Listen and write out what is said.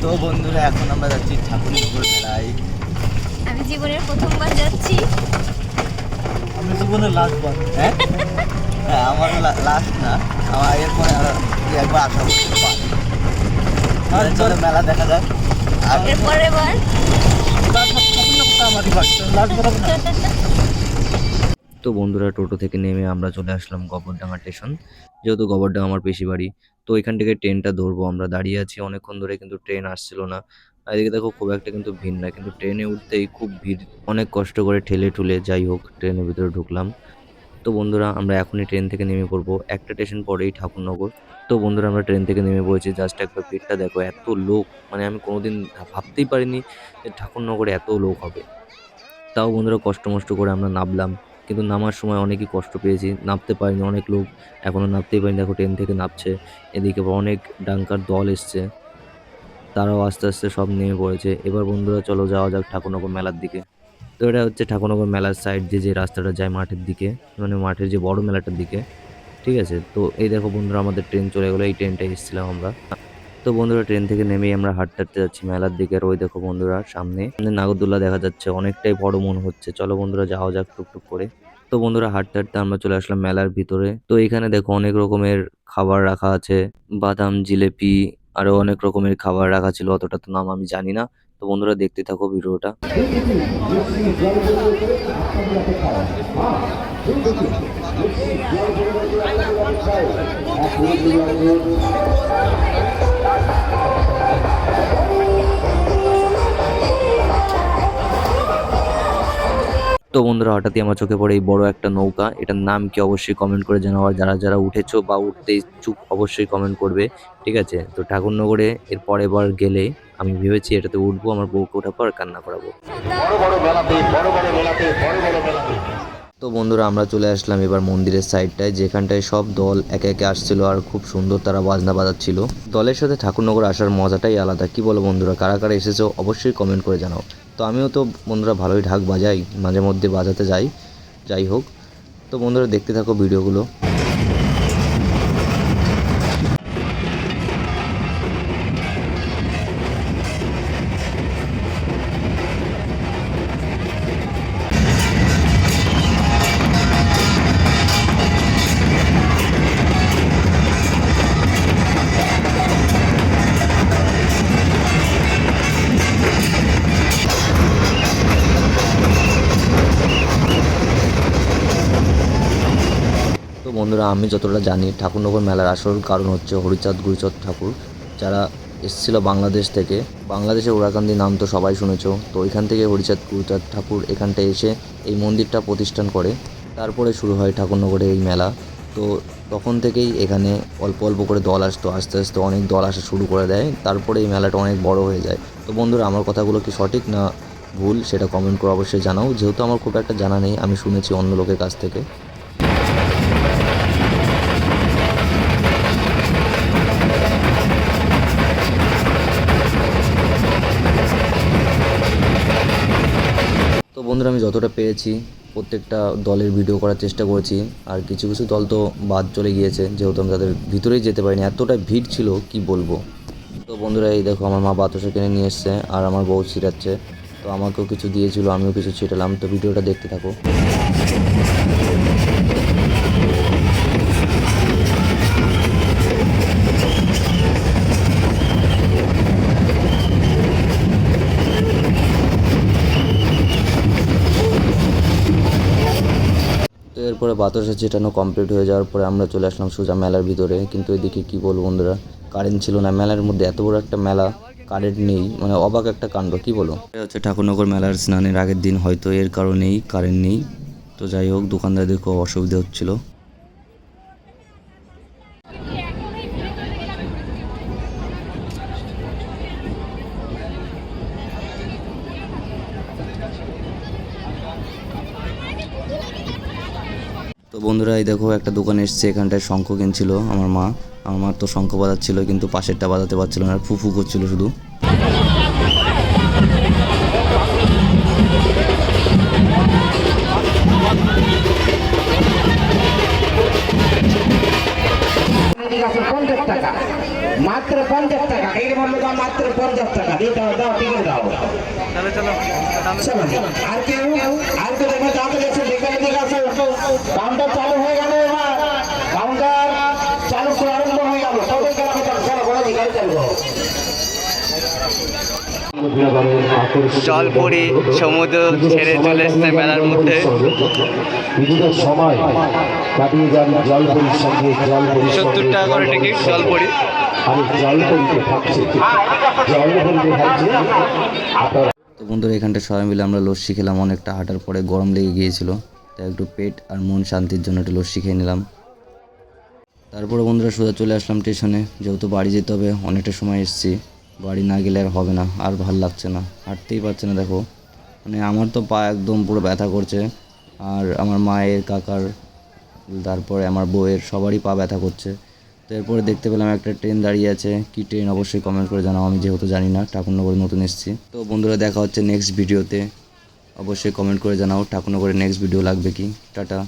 তো বন্ধুরা এখন আমরা যাচ্ছি ঠাকুরনগর মেলায়। আমি জীবনের প্রথমবার যাচ্ছি। আমি জীবনের লাস্ট বার। হ্যাঁ হ্যাঁ, আমার লাস্ট না, আমার এরপরে একবার আসা পারে। চলো মেলা দেখা যাক। আর এরপরে বার আমারই লাস্ট বার হবে না। তো বন্ধুরা টোটো থেকে নেমে আমরা চলে আসলাম গবরডাঙ্গা স্টেশন। যেহেতু গবরডাঙ্গা আমার পেশি বাড়ি, তো এখান থেকে ট্রেনটা ধরবো। আমরা দাঁড়িয়ে আছি অনেকক্ষণ ধরে, কিন্তু ট্রেন আসছিল না। আর এদিকে দেখো খুব একটা কিন্তু ভিড় না, কিন্তু ট্রেনে উঠতেই খুব ভিড়। অনেক কষ্ট করে ঠেলে ঠুলে যাই হোক ট্রেনের ভিতরে ঢুকলাম। তো বন্ধুরা আমরা এখনই ট্রেন থেকে নেমে পড়বো, একটা স্টেশন পরেই ঠাকুরনগর। তো বন্ধুরা আমরা ট্রেন থেকে নেমে পড়েছি, জাস্ট একবার ভিড়টা দেখো, এত লোক। মানে আমি কোনোদিন ভাবতেই পারিনি যে ঠাকুরনগরে এত লোক হবে। তাও বন্ধুরা কষ্ট মষ্ট করে আমরা নামলাম, কিন্তু নামার সময় অনেকই কষ্ট পেয়েছি, নামতে পারিনি। অনেক লোক এখনো নামতেই পারিনি, দেখো ট্রেন থেকে নামছে। এদিকে আবার অনেক ডাঙ্কার দল এসছে, তারাও আস্তে আস্তে সব নেমে পড়েছে। এবার বন্ধুরা চলো যাওয়া যাক ঠাকুরনগর মেলার দিকে। তো এটা হচ্ছে ঠাকুরনগর মেলার সাইড দিয়ে যে রাস্তাটা যায় মাঠের দিকে, মানে মাঠের যে বড় মেলাটার দিকে। ঠিক আছে, তো এই দেখো বন্ধুরা আমাদের ট্রেন চলে গেলো, এই ট্রেনটাই এসেছিলাম আমরা। তো বন্ধুরা ট্রেন থেকে নেমেই আমরা হাঁটতে হাঁটতে যাচ্ছি মেলার দিকে। আর ওই দেখো বন্ধুরা সামনে নাগরদোল্লা দেখা যাচ্ছে, অনেকটাই বড় মনে হচ্ছে। চলো বন্ধুরা যাওয়া যাক টুকটুক করে। তো বন্ধুরা হাঁটতে হাঁটতে আমরা চলে আসলাম মেলার ভিতরে। তো এখানে দেখো অনেক রকমের খাবার রাখা আছে, বাদাম, জিলেপি, আরো অনেক রকমের খাবার রাখা ছিল, অতটা তো নাম আমি জানি না। তো বন্ধুরা দেখতে থাকো ভিডিওটা। তো বন্ধুরা হঠাৎই আমার চোখে পড়ে এই বড় একটা নৌকা। এটার নাম কি অবশ্যই কমেন্ট করে জানাও, আর যারা যারা উঠেছো বা উঠতে ইচ্ছুক অবশ্যই কমেন্ট করবে। ঠিক আছে, তো ঠাকুরনগরে এর পরের বার গেলে আমি ভেবেছি এটাতে উঠবো, আমার বউকে ওঠাবো আর কান্না করাবো। তো বন্ধুরা আমরা চলে আসলাম এবার মন্দিরের সাইডটায়, যেখানটায় সব দল একে একে আসছিল আর খুব সুন্দর তারা বাজনা বাজাচ্ছিল। দলের সাথে ঠাকুরনগর আসার মজাটাই আলাদা, কি বলো বন্ধুরা? কারা কারা এসেছো অবশ্যই কমেন্ট করে জানাও। তো আমিও তো বন্ধুরা ভালোই ঢাক বাজাই, মাঝে মধ্যে বাজাতে যাই। যাই হোক, তো বন্ধুরা দেখতে থাকো ভিডিওগুলো। তো বন্ধুরা আমি যতটা জানি ঠাকুরনগর মেলার আসল কারণ হচ্ছে হরিচাঁদ গুরুচাঁদ ঠাকুর, যারা এসেছিল বাংলাদেশ থেকে। বাংলাদেশের ওরাকান্দি নাম তো সবাই শুনেছো, তো ওইখান থেকে হরিচাঁদ গুরুচাঁদ ঠাকুর এখানটায় এসে এই মন্দিরটা প্রতিষ্ঠান করে। তারপরে শুরু হয় ঠাকুরনগরে এই মেলা। তো তখন থেকেই এখানে অল্প অল্প করে দল আসতো, আস্তে আস্তে অনেক দল আসা শুরু করে দেয়, তারপরে এই মেলাটা অনেক বড় হয়ে যায়। তো বন্ধুরা আমার কথাগুলো কি সঠিক না ভুল সেটা কমেন্ট করে অবশ্যই জানাও, যেহেতু আমার খুব একটা জানা নেই, আমি শুনেছি অন্য লোকের কাছ থেকে। তো বন্ধুরা আমি যতটা পেরেছি প্রত্যেকটা দলের ভিডিও করার চেষ্টা করেছি, আর কিছু কিছু দল তো বাদ চলে গিয়েছে, যেহেতু আমি তাদের ভিতরেই যেতে পারিনি, এতটা ভিড় ছিল কি বলবো। তো বন্ধুরা এই দেখো আমার মা বাতাসা কিনে নিয়ে এসছে আর আমার বউ ছিটাচ্ছে, তো আমাকেও কিছু দিয়েছিল, আমিও কিছু ছিটালাম। তো ভিডিওটা দেখতে থাকো। তো এরপরে বাতাসা ছিটানো কমপ্লিট হয়ে যাওয়ার পরে আমরা চলে আসলাম সোজা মেলার ভিতরে। কিন্তু এদিকে কি বলবো বন্ধুরা, কারেন্ট ছিল না। মেলার মধ্যে এত বড় একটা মেলা, কারেন্ট নেই, মানে অবাক একটা কাণ্ড, কি বলো? এটা হচ্ছে ঠাকুরনগর মেলার স্নানের আগের দিন, হয়তো এর কারণেই কারেন্ট নেই। তো যাই হোক দোকানদারদের খুব অসুবিধা হচ্ছিল। তো বন্ধুরা এই দেখো একটা দোকান এসছে, এখানটায় শঙ্খ কিনছিল আমার মা। আমার মা তো শঙ্খ বাজাচ্ছিল, কিন্তু পাশেরটা বাজাতে পারছিল না, ফুফু করছিল শুধু। টাকা মাত্র 50 টাকা এই বললো দাম মাত্র 50 টাকা দিয়ে দাও দাও টিকিট দাও চলো আর কেউ দেখো যাতে দেখো দিকে আসো কাউন্টার চালু হয়ে গেল এবার কাউন্টার চালু করে আরম্ভ হয়ে গেল সবাই গেলাম চলো বড় গাড়ি চালু করো জলপুরি সমুদ্র ছেড়ে চলে এসছে মেলার মধ্যে। কিছুটা সময় কাটিয়ে যান জলপুরির সঙ্গে জলপুরি 70 টাকা করে টিকিট জলপুরি। আর জলপুরিতে থাকছে জলপুরিতে থাকছে আপনারা তো বন্ধুরা এখানটা সবাই মিলে আমরা লস্যি খেলাম। অনেকটা হাঁটার পরে গরম লেগে গিয়েছিল, তাই একটু পেট আর মন শান্তির জন্য একটু লস্যি খেয়ে নিলাম। তারপরে বন্ধুরা সোজা চলে আসলাম স্টেশনে, যেহেতু বাড়ি যেতে হবে, অনেকটা সময় এসেছি, বাড়ি না গেলে আর হবে না, আর ভাল লাগছে না, হাঁটতেই পারছে না। দেখো মানে আমার তো পা একদম পুরো ব্যথা করছে, আর আমার মায়ের, কাকার, তারপরে আমার বউয়ের সবারই পা ব্যথা করছে। তো এরপরে দেখতে পেলাম একটা ট্রেন দাঁড়িয়ে আছে, কি ট্রেন অবশ্যই কমেন্ট করে জানাও, আমি যেহেতু জানি না, ঠাকুরনগরে নতুন এসেছি। তো বন্ধুরা দেখা হচ্ছে নেক্সট ভিডিওতে, অবশ্যই কমেন্ট করে জানাও ঠাকুরনগরে নেক্সট ভিডিও লাগবে কি। টাটা।